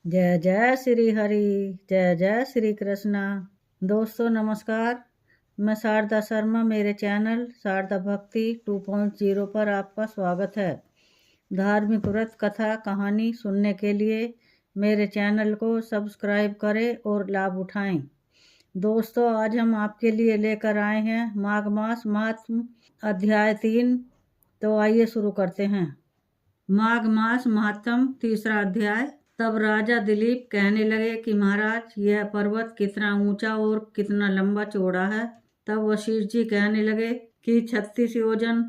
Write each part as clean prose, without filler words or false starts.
जय जय श्री हरि, जय जय श्री कृष्णा। दोस्तों नमस्कार, मैं शारदा शर्मा। मेरे चैनल शारदा भक्ति 2.0 पर आपका स्वागत है। धार्मिक व्रत कथा कहानी सुनने के लिए मेरे चैनल को सब्सक्राइब करें और लाभ उठाएं। दोस्तों आज हम आपके लिए लेकर आए हैं माघ मास महात्म अध्याय 3। तो आइए शुरू करते हैं। माघ मास महात्म तीसरा अध्याय। तब राजा दिलीप कहने लगे कि महाराज, यह पर्वत कितना ऊंचा और कितना लंबा चौड़ा है। तब वशिष्ठ जी कहने लगे कि 36 योजन,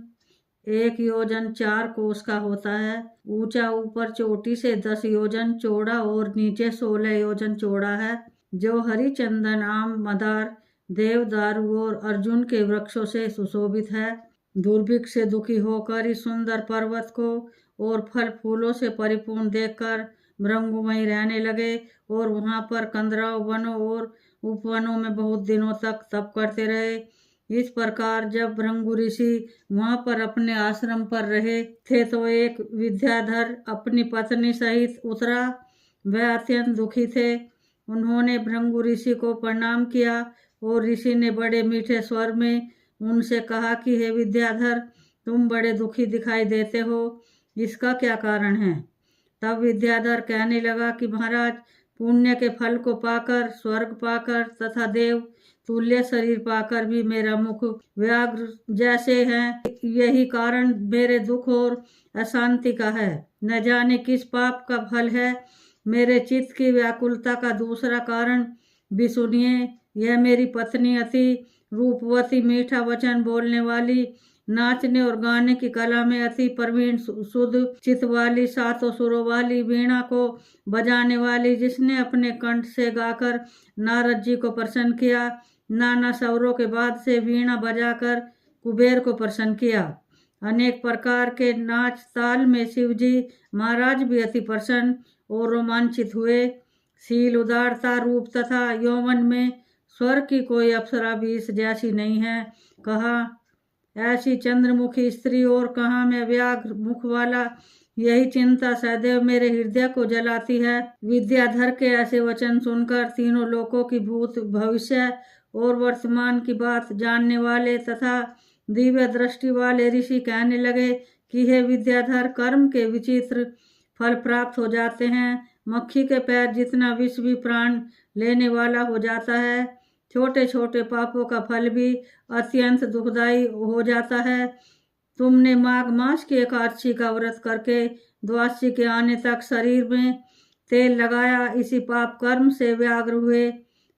1 योजन 4 कोस का होता है। ऊंचा ऊपर चोटी से 10 योजन चौड़ा और नीचे 16 योजन चौड़ा है, जो हरिचंदन, आम, मदार, देवदारू और अर्जुन के वृक्षों से सुशोभित है। दुर्भिक्ष से दुखी होकर इस सुंदर पर्वत को और फल फूलों से परिपूर्ण देखकर भृंगु वहीं रहने लगे और वहां पर कंदराव वनों और उपवनों में बहुत दिनों तक तप करते रहे। इस प्रकार जब भृंगु ऋषि वहां पर अपने आश्रम पर रहे थे तो एक विद्याधर अपनी पत्नी सहित उतरा। वह अत्यंत दुखी थे। उन्होंने भृंगु ऋषि को प्रणाम किया और ऋषि ने बड़े मीठे स्वर में उनसे कहा कि हे विद्याधर, तुम बड़े दुखी दिखाई देते हो, इसका क्या कारण है। तब विद्याधर कहने लगा कि महाराज, पुण्य के फल को पाकर, स्वर्ग पाकर तथा देव तुल्य शरीर पाकर भी मेरा मुख व्याघ्र जैसे हैं, यही कारण मेरे दुख और अशांति का है। न जाने किस पाप का फल है। मेरे चित्त की व्याकुलता का दूसरा कारण भी सुनिए। यह मेरी पत्नी अति रूपवती, मीठा वचन बोलने वाली, नाचने और गाने की कला में अति प्रवीण, शुद्ध चित्त वाली, सातों सुरों वाली, वीणा को बजाने वाली, जिसने अपने कंठ से गाकर नारद जी को प्रसन्न किया, नाना स्वरों के बाद से वीणा बजाकर कुबेर को प्रसन्न किया। अनेक प्रकार के नाच ताल में शिव जी महाराज भी अति प्रसन्न और रोमांचित हुए। शील, उदारता, रूप तथा यौवन में स्वर्ग की कोई अप्सरा भी इस जैसी नहीं है। कहा ऐसी चंद्रमुखी स्त्री और कहाँ मैं व्याघ्र मुख वाला, यही चिंता सदैव मेरे हृदय को जलाती है। विद्याधर के ऐसे वचन सुनकर तीनों लोकों की भूत, भविष्य और वर्तमान की बात जानने वाले तथा दिव्य दृष्टि वाले ऋषि कहने लगे कि हे विद्याधर, कर्म के विचित्र फल प्राप्त हो जाते हैं। मक्खी के पैर जितना विष भी प्राण लेने वाला हो जाता है। छोटे छोटे पापों का फल भी अत्यंत दुखदायी हो जाता है। तुमने माघ मास की एकादशी का व्रत करके द्वादशी के आने तक शरीर में तेल लगाया, इसी पाप कर्म से व्याग्र हुए।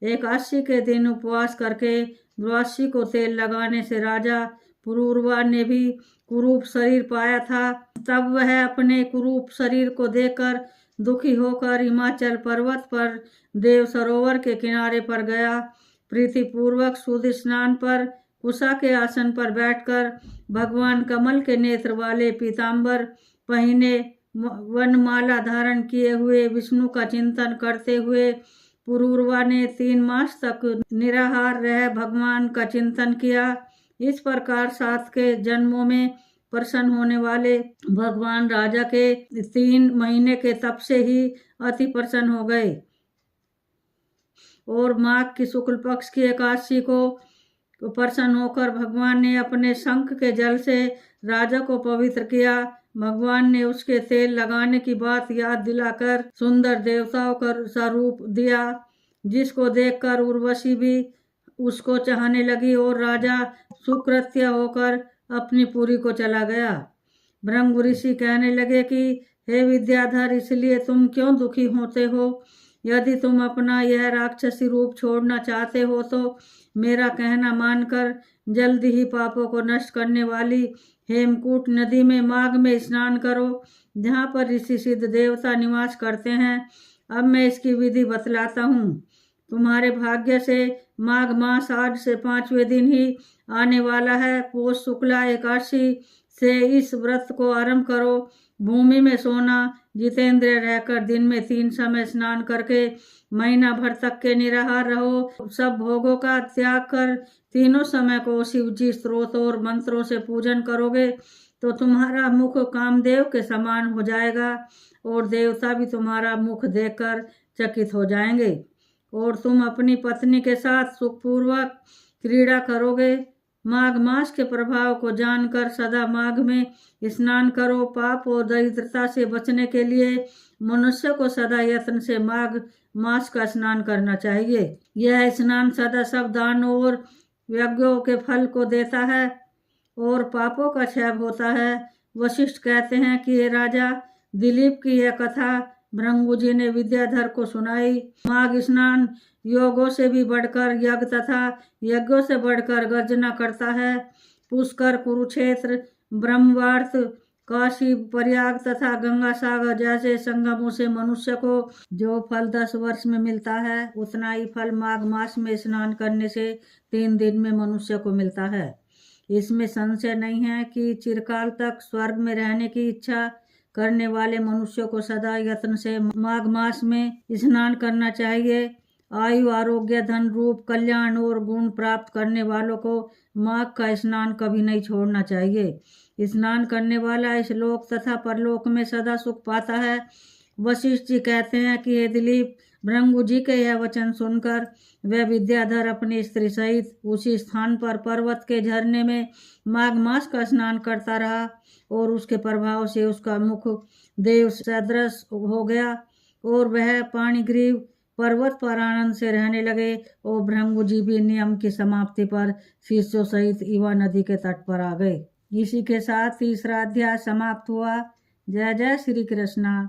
एकादशी के दिन उपवास करके द्वादशी को तेल लगाने से राजा पुरूरवा ने भी कुरूप शरीर पाया था। तब वह अपने कुरूप शरीर को देखकर दुखी होकर हिमाचल पर्वत पर देव सरोवर के किनारे पर गया। प्रीतिपूर्वक शुद्ध स्नान पर कुशा के आसन पर बैठकर भगवान कमल के नेत्र वाले पीतांबर पहने, वनमाला धारण किए हुए विष्णु का चिंतन करते हुए पुरूरवा ने 3 मास तक निराहार रह भगवान का चिंतन किया। इस प्रकार 7 के जन्मों में प्रसन्न होने वाले भगवान राजा के 3 महीने के तप से ही अति प्रसन्न हो गए और माघ की शुक्ल पक्ष की एकादशी को प्रसन्न होकर भगवान ने अपने शंख के जल से राजा को पवित्र किया। भगवान ने उसके तेल लगाने की बात याद दिलाकर सुंदर देवताओं का रूप दिया, जिसको देखकर उर्वशी भी उसको चाहने लगी और राजा सुकृत्य होकर अपनी पुरी को चला गया। भृंगु ऋषि कहने लगे कि हे विद्याधर, इसलिए तुम क्यों दुखी होते हो। यदि तुम अपना यह राक्षसी रूप छोड़ना चाहते हो तो मेरा कहना मानकर जल्दी ही पापों को नष्ट करने वाली हेमकूट नदी में माघ में स्नान करो, जहाँ पर ऋषि सिद्ध देवता निवास करते हैं। अब मैं इसकी विधि बतलाता हूँ। तुम्हारे भाग्य से माघ मास आज से 5वें दिन ही आने वाला है। पौष शुक्ला एकादशी से इस व्रत को आरंभ करो। भूमि में सोना, जितेंद्रिय रहकर दिन में 3 समय स्नान करके महीना भर तक के निराहार रहो। सब भोगों का त्याग कर तीनों समय को शिव जी स्त्रोत और मंत्रों से पूजन करोगे तो तुम्हारा मुख कामदेव के समान हो जाएगा और देवता भी तुम्हारा मुख देखकर चकित हो जाएंगे और तुम अपनी पत्नी के साथ सुखपूर्वक क्रीड़ा करोगे। माघ मास के प्रभाव को जानकर सदा माघ में स्नान करो। पाप और दरिद्रता से बचने के लिए मनुष्य को सदा यत्न से माघ मास का स्नान करना चाहिए। यह स्नान सदा सब दानों और यज्ञों के फल को देता है और पापों का क्षय होता है। वशिष्ठ कहते हैं कि ये राजा, दिलीप की यह कथा भृंगु जी ने विद्याधर को सुनाई। माघ स्नान योगों से भी बढ़कर यज्ञ तथा यज्ञों से बढ़कर गर्जना करता है। पुष्कर, कुरुक्षेत्र, ब्रह्मवार्त, काशी, प्रयाग तथा गंगा सागर जैसे संगमों से मनुष्य को जो फल 10 वर्ष में मिलता है, उतना ही फल माघ मास में स्नान करने से 3 दिन में मनुष्य को मिलता है। इसमें संशय नहीं है कि चिरकाल तक स्वर्ग में रहने की इच्छा करने वाले मनुष्यों को सदा यत्न से माघ मास में स्नान करना चाहिए। आयु, आरोग्य, धन, रूप, कल्याण और गुण प्राप्त करने वालों को माघ का स्नान कभी नहीं छोड़ना चाहिए। स्नान करने वाला इस लोक तथा परलोक में सदा सुख पाता है। वशिष्ठ जी कहते हैं कि हे दिलीप, भृंगु जी के यह वचन सुनकर वह विद्याधर अपनी स्त्री सहित उसी स्थान पर पर्वत के झरने में माघ मास का स्नान करता रहा और उसके प्रभाव से उसका मुख देव सदृश हो गया और वह पाणिग्रीव पर्वत पर आनंद से रहने लगे और भृंगु जी भी नियम की समाप्ति पर शिष्यों सहित इवा नदी के तट पर आ गए। इसी के साथ तीसरा अध्याय समाप्त हुआ। जय जय श्री कृष्णा।